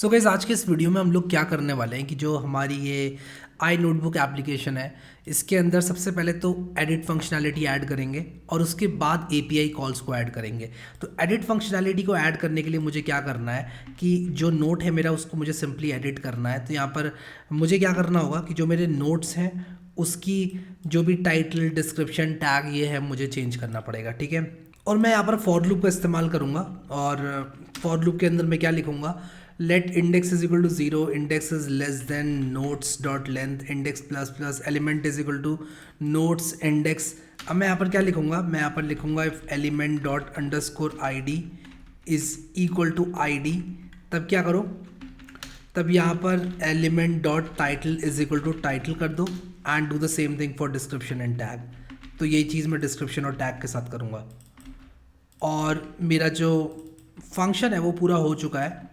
So guys आज के इस वीडियो में हम लोग क्या करने वाले हैं कि जो हमारी ये आई नोटबुक एप्लीकेशन है इसके अंदर सबसे पहले तो एडिट फंक्शनैलिटी ऐड करेंगे और उसके बाद एपीआई कॉल्स को ऐड करेंगे। तो एडिट फंक्शनैलिटी को ऐड करने के लिए मुझे क्या करना है कि जो नोट है मेरा उसको मुझे सिंपली एडिट करना है। तो यहाँ पर मुझे क्या करना होगा कि जो मेरे नोट्स हैं उसकी जो भी टाइटल डिस्क्रिप्शन टैग ये है मुझे चेंज करना पड़ेगा, ठीक है। और मैं यहाँ पर फॉर लूप का इस्तेमाल करूँगा और फॉर लूप के अंदर मैं क्या लिखूँगा, let index is equal to zero, index is less than notes dot length, index plus plus element is equal to notes index. अब मैं यहाँ पर क्या लिखूँगा, मैं यहाँ पर लिखूँगा if element dot underscore I D is equal to I D, तब क्या करो, तब यहाँ पर element dot title is equal to title कर दो and do the same thing for description and tag. तो यही चीज़ मैं डिस्क्रिप्शन और टैग के साथ करूँगा और मेरा जो फंक्शन है वो पूरा हो चुका है।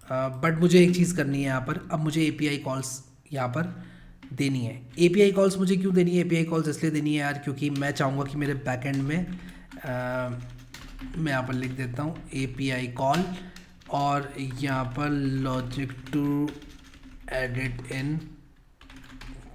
बट मुझे एक चीज़ करनी है यहाँ पर, अब मुझे एपीआई कॉल्स यहाँ पर देनी है। एपीआई कॉल्स मुझे क्यों देनी है, एपीआई कॉल्स इसलिए देनी है यार क्योंकि मैं चाहूँगा कि मेरे बैकएंड में मैं यहाँ पर लिख देता हूँ एपीआई कॉल और यहाँ पर logic to edit in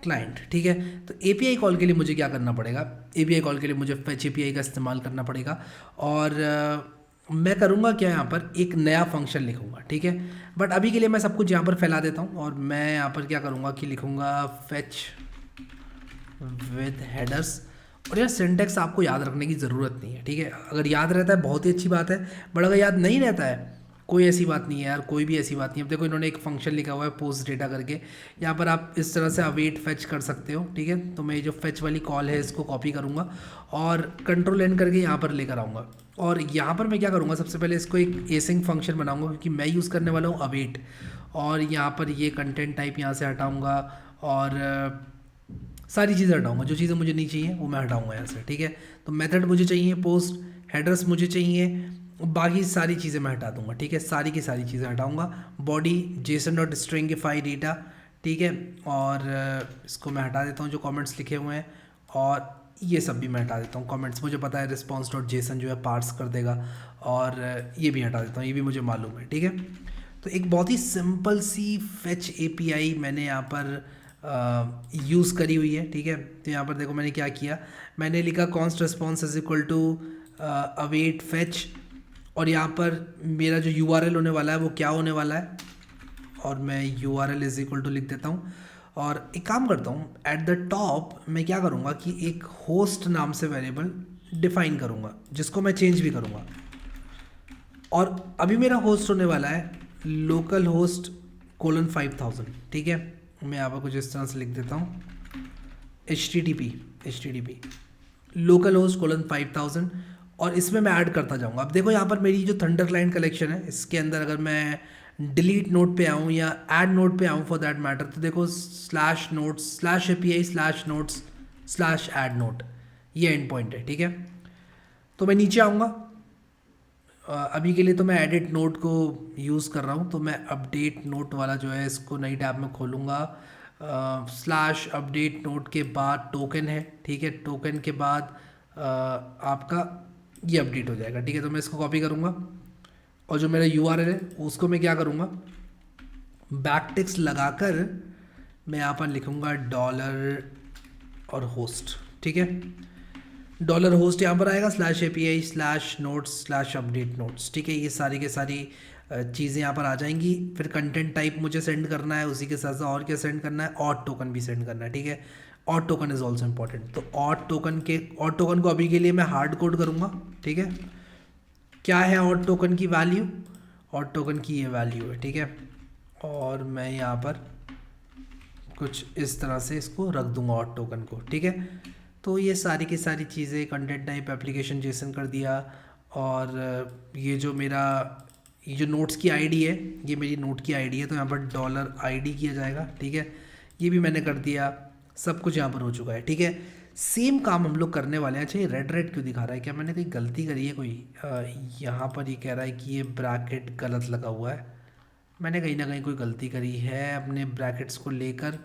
client, ठीक है। तो एपीआई कॉल के लिए मुझे क्या करना पड़ेगा, एपीआई कॉल के लिए मुझे फेच एपीआई का इस्तेमाल करना पड़ेगा और मैं करूँगा क्या, यहाँ पर एक नया फंक्शन लिखूँगा, ठीक है। बट अभी के लिए मैं सब कुछ यहाँ पर फैला देता हूँ और मैं यहाँ पर क्या करूँगा कि लिखूँगा फेच विद हेडर्स। और यार सिंटेक्स आपको याद रखने की ज़रूरत नहीं है, ठीक है। अगर याद रहता है बहुत ही अच्छी बात है, बट अगर याद नहीं रहता है कोई ऐसी बात नहीं है यार, कोई भी ऐसी बात नहीं है। अब देखो इन्होंने एक फंक्शन लिखा हुआ है पोस्ट डेटा करके, यहाँ पर आप इस तरह से अवेट फेच कर सकते हो, ठीक है। तो मैं ये जो फेच वाली कॉल है इसको कॉपी करूँगा और कंट्रोल एन करके यहाँ पर लेकर आऊँगा और यहाँ पर मैं क्या करूँगा, सबसे पहले इसको एक एसिंग फंक्शन बनाऊँगा क्योंकि मैं यूज़ करने वाला हूँ अवेट। और यहाँ पर ये कंटेंट टाइप यहाँ से हटाऊँगा और सारी चीज़ें हटाऊँगा, जो चीज़ें मुझे नहीं चाहिए वो मैं हटाऊँगा यहाँ से, ठीक है। तो मेथड मुझे चाहिए, पोस्ट हेडर्स मुझे चाहिए, बाकी सारी चीज़ें मैं हटा दूंगा, ठीक है। सारी की सारी चीज़ें हटाऊंगा। Body JSON dot stringify data, ठीक है। और इसको मैं हटा देता हूँ जो कमेंट्स लिखे हुए हैं और ये सब भी मैं हटा देता हूँ कमेंट्स। मुझे पता है रिस्पॉन्स डॉट जेसन जो है पार्स कर देगा और ये भी हटा देता हूँ, ये भी मुझे मालूम है, ठीक है। तो एक बहुत ही सिंपल सी फेच एपीआई मैंने यहाँ पर यूज़ करी हुई है, ठीक है। तो यहाँ पर देखो मैंने क्या किया, मैंने लिखा const response is equal to await fetch और यहाँ पर मेरा जो यूआरएल होने वाला है वो क्या होने वाला है और मैं यूआरएल इज इक्वल टू लिख देता हूँ। और एक काम करता हूँ, एट द टॉप मैं क्या करूँगा कि एक होस्ट नाम से वेरिएबल डिफाइन करूँगा जिसको मैं चेंज भी करूँगा। और अभी मेरा होस्ट होने वाला है लोकल होस्ट कोलन 5000, ठीक है। मैं यहाँ पर कुछ इस तरह से लिख देता हूँ HTTP लोकल होस्ट कोलन 5000 और इसमें मैं ऐड करता जाऊँगा। अब देखो यहाँ पर मेरी जो थंडर क्लाइंट कलेक्शन है इसके अंदर अगर मैं डिलीट नोट पे आऊँ या ऐड नोट पे आऊँ फॉर दैट मैटर, तो देखो slash notes slash API slash notes slash add note ये एंड पॉइंट है, ठीक है। तो मैं नीचे आऊँगा, अभी के लिए तो मैं एडिट नोट को यूज़ कर रहा हूँ, तो मैं अपडेट नोट वाला जो है इसको नई टैब में खोलूँगा। स्लैश अपडेट नोट के बाद टोकन है, ठीक है। टोकन के बाद आपका ये अपडेट हो जाएगा, ठीक है। तो मैं इसको कॉपी करूँगा और जो मेरा यूआरएल है उसको मैं क्या करूँगा, बैकटिक्स लगाकर मैं यहाँ पर लिखूँगा डॉलर और होस्ट, ठीक है। डॉलर होस्ट यहाँ पर आएगा slash API slash notes slash update notes, ठीक है। ये सारी के सारी चीज़ें यहाँ पर आ जाएंगी। फिर कंटेंट टाइप मुझे सेंड करना है, उसी के साथ साथ और क्या सेंड करना है, और टोकन भी सेंड करना है, ठीक है। और टोकन इज़ ऑल्सो इम्पॉर्टेंट। तो और टोकन को अभी के लिए मैं हार्ड कोड करूँगा, ठीक है। क्या है और टोकन की वैल्यू, और टोकन की ये वैल्यू है, ठीक है। और मैं यहाँ पर कुछ इस तरह से इसको रख दूँगा और टोकन को, ठीक है। तो ये सारी की सारी चीज़ें कंटेंट टाइप एप्लीकेशन जेसन कर दिया और ये जो मेरा ये जो नोट्स की आईडी है ये मेरी नोट की आईडी है, तो यहाँ पर डॉलर आईडी किया जाएगा, ठीक है। ये भी मैंने कर दिया, सब कुछ यहाँ पर हो चुका है, ठीक है। सेम काम हम लोग करने वाले हैं। अच्छा ये रेड रेड क्यों दिखा रहा है, क्या मैंने कोई गलती करी है कोई, यहाँ पर ये कह रहा है कि ये ब्रैकेट गलत लगा हुआ है, मैंने कहीं ना कहीं कोई गलती करी है अपने ब्रैकेट्स को लेकर।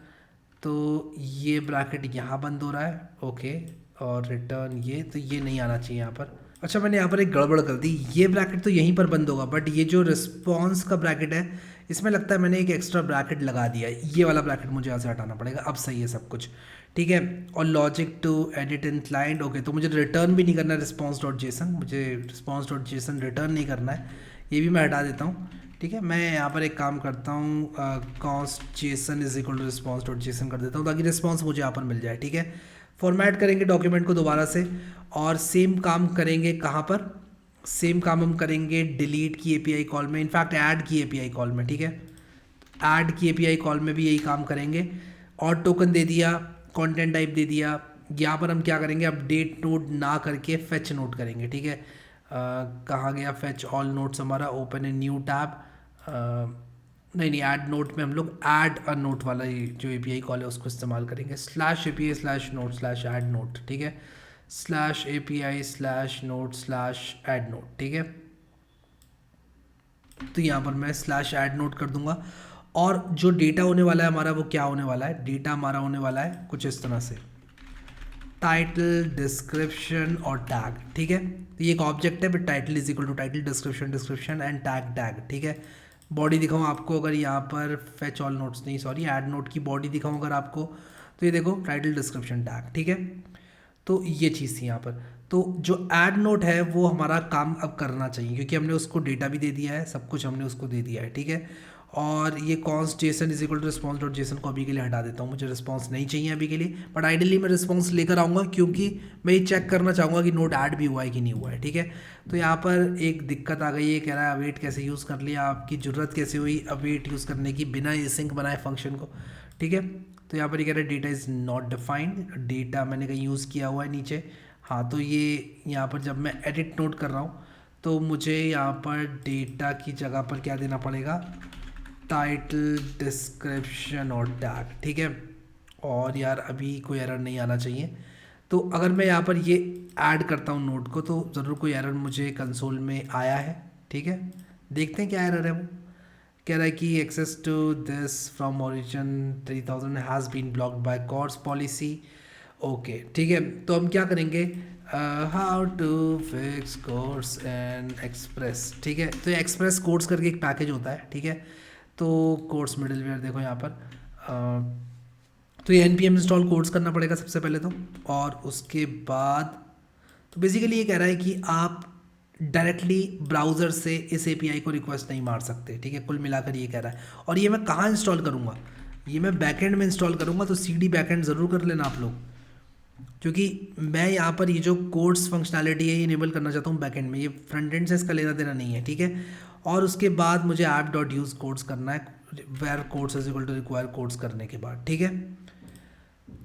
तो ये ब्रैकेट यहाँ बंद हो रहा है, ओके। और रिटर्न ये, तो ये नहीं आना चाहिए यहाँ पर, अच्छा, मैंने यहाँ पर एक गड़बड़ कर दी, ये ब्रैकेट तो यहीं पर बंद होगा, बट ये जो रिस्पॉन्स का ब्रैकेट है इसमें लगता है मैंने एक एक्स्ट्रा ब्रैकेट लगा दिया है, ये वाला ब्रैकेट मुझे यहाँ से हटाना पड़ेगा। अब सही है सब कुछ, ठीक है। और logic to edit in client, okay, तो मुझे रिटर्न भी नहीं करना है रिस्पॉन्स डॉट जेसन, मुझे रिस्पॉन्स डॉट जेसन रिटर्न नहीं करना है, ये भी मैं हटा देता हूँ, ठीक है। मैं यहाँ पर एक काम करता हूँ, const JSON is equal to response dot JSON कर देता हूँ ताकि रिस्पॉन्स मुझे यहाँ पर मिल जाए, ठीक है। फॉर्मेट करेंगे डॉक्यूमेंट को दोबारा से, और सेम काम करेंगे कहाँ पर, सेम काम हम करेंगे डिलीट की एपीआई कॉल में, इनफैक्ट ऐड की एपीआई कॉल में, ठीक है। ऐड की एपीआई कॉल में भी यही काम करेंगे, और टोकन दे दिया, कंटेंट टाइप दे दिया। यहाँ पर हम क्या करेंगे, अपडेट नोट ना करके फेच नोट करेंगे, ठीक है। कहाँ गया फेच ऑल नोट्स हमारा, ओपन ए न्यू टैब, नहीं ऐड नोट में हम लोग ऐड अ नोट वाला जो एपीआई कॉल है उसको इस्तेमाल करेंगे, slash API slash note slash add note, ठीक है, slash API slash note slash add note, ठीक है। तो यहाँ पर मैं स्लैश ऐड नोट कर दूंगा, और जो डेटा होने वाला है हमारा वो क्या होने वाला है, डेटा हमारा होने वाला है कुछ इस तरह से, टाइटल, डिस्क्रिप्शन और टैग, ठीक है। तो ये एक ऑब्जेक्ट है, but title is equal to title, description description and tag tag, ठीक है। बॉडी दिखाऊँ आपको अगर यहाँ पर, फेच ऑल नोट्स नहीं सॉरी, ऐड नोट की बॉडी दिखाऊँ अगर आपको, तो ये देखो टाइटल डिस्क्रिप्शन टैग, ठीक है। तो ये चीज़ थी यहाँ पर। तो जो ऐड नोट है वो हमारा काम अब करना चाहिए, क्योंकि हमने उसको डेटा भी दे दिया है, सब कुछ हमने उसको दे दिया है, ठीक है। और ये const JSON is equal to response dot JSON को अभी के लिए हटा देता हूँ, मुझे रिस्पॉन्स नहीं चाहिए अभी के लिए, बट आइडियली मैं रिस्पॉन्स लेकर आऊँगा, क्योंकि मैं ये चेक करना चाहूँगा कि नोट ऐड भी हुआ है कि नहीं हुआ है, ठीक है। तो यहाँ पर एक दिक्कत आ गई है, कह रहा है अवेट कैसे यूज़ कर लिया, आपकी ज़रूरत कैसे हुई अवेट यूज़ करने की बिना सिंक बनाए फंक्शन को, ठीक है। तो यहाँ पर ये कह रहा है data is not defined, data मैंने कहीं यूज़ किया हुआ है नीचे, हाँ। तो ये यहाँ पर जब मैं एडिट नोट कर रहा हूँ तो मुझे यहाँ पर डेटा की जगह पर क्या देना पड़ेगा, टाइटल, डिस्क्रिप्शन और टैग, ठीक है। और यार अभी कोई एरर नहीं आना चाहिए, तो अगर मैं यहाँ पर ये ऐड करता हूँ नोट को तो ज़रूर कोई एरर मुझे कंसोल में आया है, ठीक है। देखते हैं क्या एरर है। वो कह रहा है कि access to this from origin 3000 has been blocked by CORS policy, okay, ठीक है। तो हम क्या करेंगे, how to fix CORS and Express, ठीक है। तो एक्सप्रेस कोर्स करके एक पैकेज होता है, ठीक है। तो कोर्स मिडलवेयर देखो यहाँ पर, तो ये npm इंस्टॉल कोर्स करना पड़ेगा सबसे पहले तो, और उसके बाद तो बेसिकली ये कह रहा है कि आप डायरेक्टली ब्राउज़र से इस एपीआई को रिक्वेस्ट नहीं मार सकते, ठीक है। कुल मिलाकर ये कह रहा है, और ये मैं कहाँ इंस्टॉल करूँगा, ये मैं बैकएंड में इंस्टॉल करूँगा, तो cd बैकएंड ज़रूर कर लेना आप लोग, क्योंकि मैं यहाँ पर ये जो कोर्स फंक्शनैलिटी है ये इनेबल करना चाहता हूँ बैकएंड में, ये फ्रंट एंड से इसका लेना देना नहीं है, ठीक है। और उसके बाद मुझे ऐप डॉट यूज़ कोड्स करना है, where codes is equal to require codes करने के बाद, ठीक है।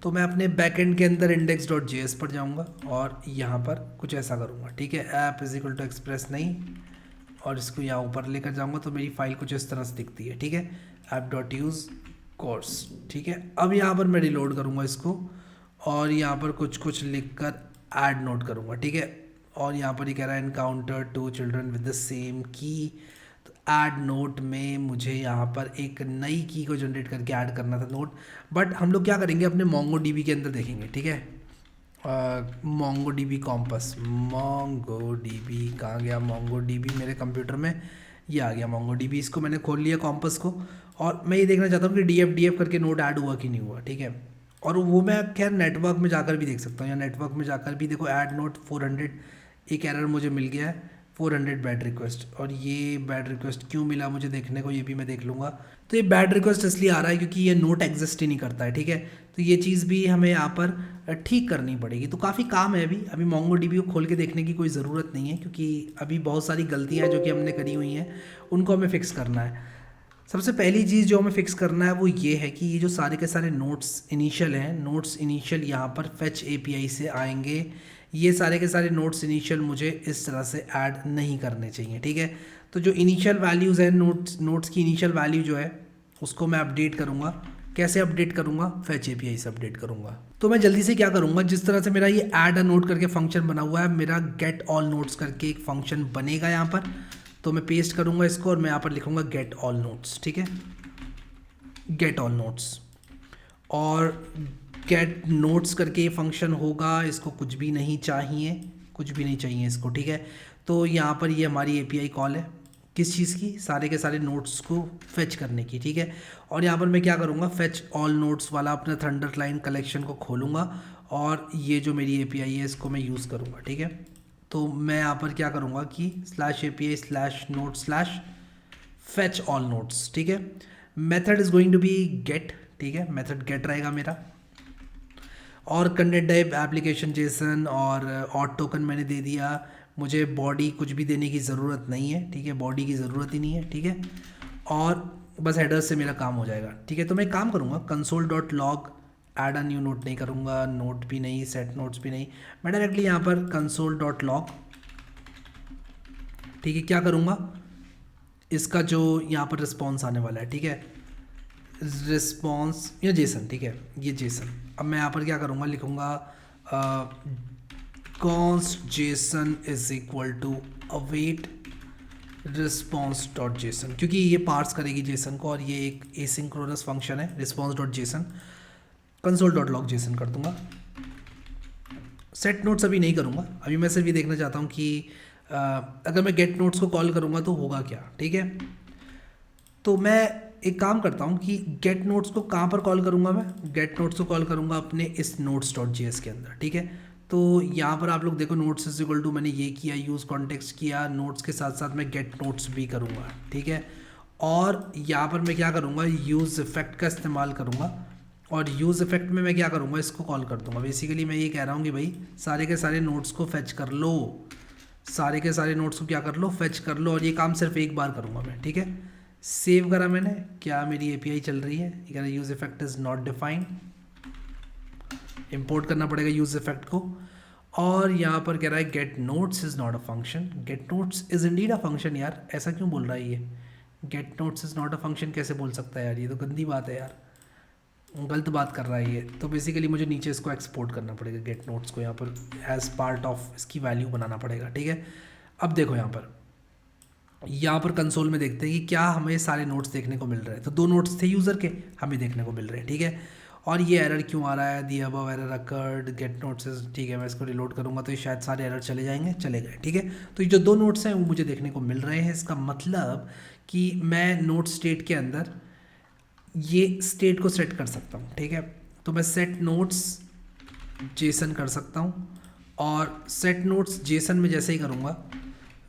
तो मैं अपने बैकएंड के अंदर इंडेक्स डॉट जेएस पर जाऊँगा और यहाँ पर कुछ ऐसा करूँगा, ठीक है। App is equal to express नहीं, और इसको यहाँ ऊपर लेकर जाऊँगा तो मेरी फाइल कुछ इस तरह से दिखती है, ठीक है। ऐप डॉट यूज़ कोर्स, ठीक है। अब यहाँ पर मैं रिलोड करूँगा इसको, और यहाँ पर कुछ लिख कर ऐड नोट करूँगा, ठीक है। और यहाँ पर ये कह रहा है encounter to children with the same key, तो ऐड नोट में मुझे यहाँ पर एक नई की को जनरेट करके ऐड करना था नोट, बट हम लोग क्या करेंगे अपने मोंगो डीबी के अंदर देखेंगे, ठीक है। Mongo dB compass, Mongo dB कहाँ गया, मोंगो डीबी मेरे कंप्यूटर में ये आ गया मोंगो डीबी, इसको मैंने खोल लिया कॉम्पस को, और मैं ये देखना चाहता हूँ कि डीएफ करके नोट ऐड हुआ कि नहीं हुआ, ठीक है। और वो मैं खैर नेटवर्क में जाकर भी देख सकता हूँ, या नेटवर्क में जाकर भी देखो ऐड नोट 400, एक एरर मुझे मिल गया है 400 बैड रिक्वेस्ट, और ये बैड रिक्वेस्ट क्यों मिला मुझे देखने को, ये भी मैं देख लूँगा। तो ये बैड रिक्वेस्ट इसलिए आ रहा है क्योंकि ये नोट एग्जिस्ट ही नहीं करता है, ठीक है। तो ये चीज़ भी हमें यहाँ पर ठीक करनी पड़ेगी, तो काफ़ी काम है अभी मोंगो डीबी को खोल के देखने की कोई ज़रूरत नहीं है, क्योंकि अभी बहुत सारी गलतियाँ जो कि हमने करी हुई हैं उनको हमें फिक्स करना है। सबसे पहली चीज़ जो हमें फिक्स करना है वो ये है कि ये जो सारे के सारे नोट्स इनिशियल हैं, नोट्स इनिशियल यहाँ पर फेच एपीआई से आएंगे, ये सारे के सारे नोट्स इनिशियल मुझे इस तरह से ऐड नहीं करने चाहिए, ठीक है। तो जो इनिशियल वैल्यूज़ हैं, नोट्स की इनिशियल वैल्यू जो है उसको मैं अपडेट करूँगा, कैसे अपडेट करूँगा, फेच एपीआई से अपडेट करूँगा। तो मैं जल्दी से क्या करूँगा, जिस तरह से मेरा ये ऐड अ नोट करके फंक्शन बना हुआ है, मेरा गेट ऑल नोट्स करके एक फंक्शन बनेगा यहाँ पर, तो मैं पेस्ट करूँगा इसको और मैं यहाँ पर लिखूँगा गेट ऑल नोट्स, ठीक है, गेट ऑल नोट्स। और गेट नोट्स करके ये फंक्शन होगा, इसको कुछ भी नहीं चाहिए, कुछ भी नहीं चाहिए इसको, ठीक है। तो यहाँ पर ये हमारी API कॉल है किस चीज़ की, सारे के सारे नोट्स को फेच करने की, ठीक है। और यहाँ पर मैं क्या करूँगा, फेच ऑल नोट्स वाला अपना थंडर क्लाइंट कलेक्शन को खोलूँगा और ये जो मेरी API है इसको मैं यूज़ करूँगा, ठीक है। तो मैं यहाँ पर क्या करूँगा कि /API/node/fetch all notes, ठीक है। Method is going to be get, ठीक है, मेथड गेट रहेगा मेरा। और कंटेंट टाइप एप्लीकेशन जेसन और ऑट टोकन मैंने दे दिया। मुझे बॉडी कुछ भी देने की ज़रूरत नहीं है, ठीक है, बॉडी की ज़रूरत ही नहीं है, ठीक है। और बस हेडर से मेरा काम हो जाएगा, ठीक है। तो मैं काम करूँगा console.log add a new note नहीं करूँगा, नोट भी नहीं, सेट नोट्स भी नहीं, मैं डायरेक्टली यहाँ पर console.log, ठीक है, क्या करूँगा, इसका जो यहाँ पर रिस्पॉन्स आने वाला है, ठीक है, रिस्पॉन्स या जेसन, ठीक है, ये जेसन। अब मैं यहाँ पर क्या करूँगा, लिखूँगा const JSON is equal to await response dot JSON, क्योंकि ये पार्स करेगी जेसन को और ये एक एसिंक्रोनस फंक्शन है। Response dot JSON console.log JSON कर दूंगा। सेट नोट्स अभी नहीं करूँगा, अभी मैं सिर्फ ये देखना चाहता हूँ कि अगर मैं गेट नोट्स को कॉल करूँगा तो होगा क्या, ठीक है। तो मैं एक काम करता हूँ कि गेट नोट्स को कहाँ पर कॉल करूँगा, मैं गेट नोट्स को कॉल करूँगा अपने इस notes.js के अंदर, ठीक है। तो यहाँ पर आप लोग देखो नोट्स इज इक्वल टू मैंने ये किया, यूज़ कॉन्टेक्स्ट किया, नोट्स के साथ साथ मैं गेट नोट्स भी करूँगा, ठीक है। और यहाँ पर मैं क्या करूँगा, यूज़ इफेक्ट का इस्तेमाल करूँगा और यूज़ इफेक्ट में मैं क्या करूँगा, इसको कॉल कर दूँगा। बेसिकली मैं ये कह रहा हूँ कि भाई सारे के सारे नोट्स को फेच कर लो, सारे के सारे नोट्स को क्या कर लो, फेच कर लो। और ये काम सिर्फ एक बार करूँगा मैं, ठीक है। सेव करा मैंने, क्या मेरी API चल रही है, ये कह रहा है use effect is not defined, import करना पड़ेगा यूज़ इफेक्ट को। और यहाँ पर कह रहा है gate notes is not a function, gate notes is indeed a function. यार ऐसा क्यों बोल रहा है ये, gate notes is not a function कैसे बोल सकता है यार, ये तो गंदी बात है यार, गलत बात कर रहा है ये। तो बेसिकली मुझे नीचे इसको एक्सपोर्ट करना पड़ेगा, गेट नोट्स को यहाँ पर एज पार्ट ऑफ इसकी वैल्यू बनाना पड़ेगा, ठीक है। अब देखो यहाँ पर कंसोल में देखते हैं कि क्या हमें सारे नोट्स देखने को मिल रहे हैं। तो 2 नोट्स थे यूज़र के, हमें देखने को मिल रहे हैं, ठीक है। और ये एरर क्यों आ रहा है, the above error occurred gate notes, ठीक है। मैं इसको रिलोड करूँगा तो ये शायद सारे एरर चले जाएंगे, चले गए, ठीक है। तो ये जो 2 नोट्स हैं वो मुझे देखने को मिल रहे हैं। इसका मतलब कि मैं नोट स्टेट के अंदर ये स्टेट को सेट कर सकता हूँ, ठीक है। तो मैं सेट नोट्स जेसन कर सकता हूँ और सेट नोट्स जेसन में जैसे ही करूँगा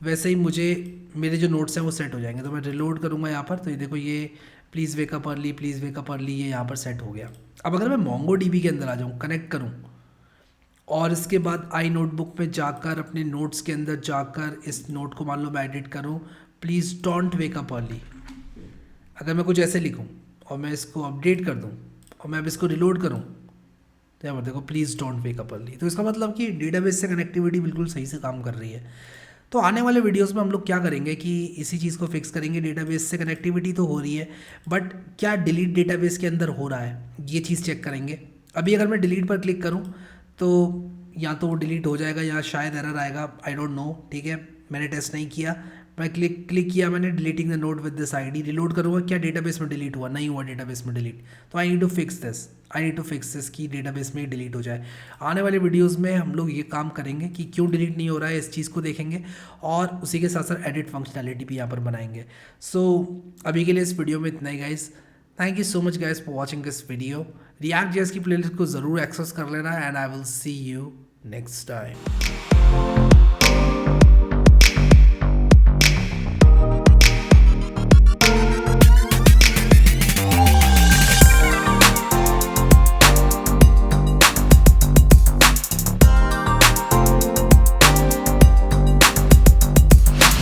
वैसे ही मुझे मेरे जो नोट्स हैं वो सेट हो जाएंगे। तो मैं रिलोड करूँगा यहाँ पर, तो ये देखो ये please wake up early, please wake up early, ये यहाँ पर सेट हो गया। अब अगर मैं MongoDB के अंदर आ जाऊँ, कनेक्ट करूँ और इसके बाद आई नोटबुक में जाकर अपने नोट्स के अंदर जाकर इस नोट को मान लो मैं एडिट करूँ, प्लीज़ डोंट वेकअप अर्ली, अगर मैं कुछ ऐसे लिखूँ और मैं इसको अपडेट कर दूँ और मैं अब इसको रिलोड करूँ तो यहाँ पर देखो प्लीज़ डोंट वेकअप अर्ली। तो इसका मतलब कि डेटाबेस से कनेक्टिविटी बिल्कुल सही से काम कर रही है। तो आने वाले वीडियोस में हम लोग क्या करेंगे कि इसी चीज़ को फिक्स करेंगे। डेटाबेस से कनेक्टिविटी तो हो रही है बट क्या डिलीट डेटाबेस के अंदर हो रहा है, ये चीज़ चेक करेंगे। अभी अगर मैं डिलीट पर क्लिक करूँ तो या तो वो डिलीट हो जाएगा या शायद एरर आएगा, आई डोंट नो, ठीक है। मैंने टेस्ट नहीं किया, मैं क्लिक किया मैंने deleting the note with this ID, reload करूँगा, क्या डेटाबेस में डिलीट हुआ, नहीं हुआ डेटाबेस में डिलीट। तो I need to fix this कि डेटाबेस में ही डिलीट हो जाए। आने वाले वीडियोस में हम लोग ये काम करेंगे कि क्यों डिलीट नहीं हो रहा है, इस चीज़ को देखेंगे और उसी के साथ साथ एडिट फंक्शनैलिटी भी यहाँ पर बनाएंगे। सो अभी के लिए इस वीडियो में इतना ही guys. Thank you so much guys for watching this video. React.js की प्लेलिस्ट को ज़रूर एक्सेस कर लेना and I will see you next time.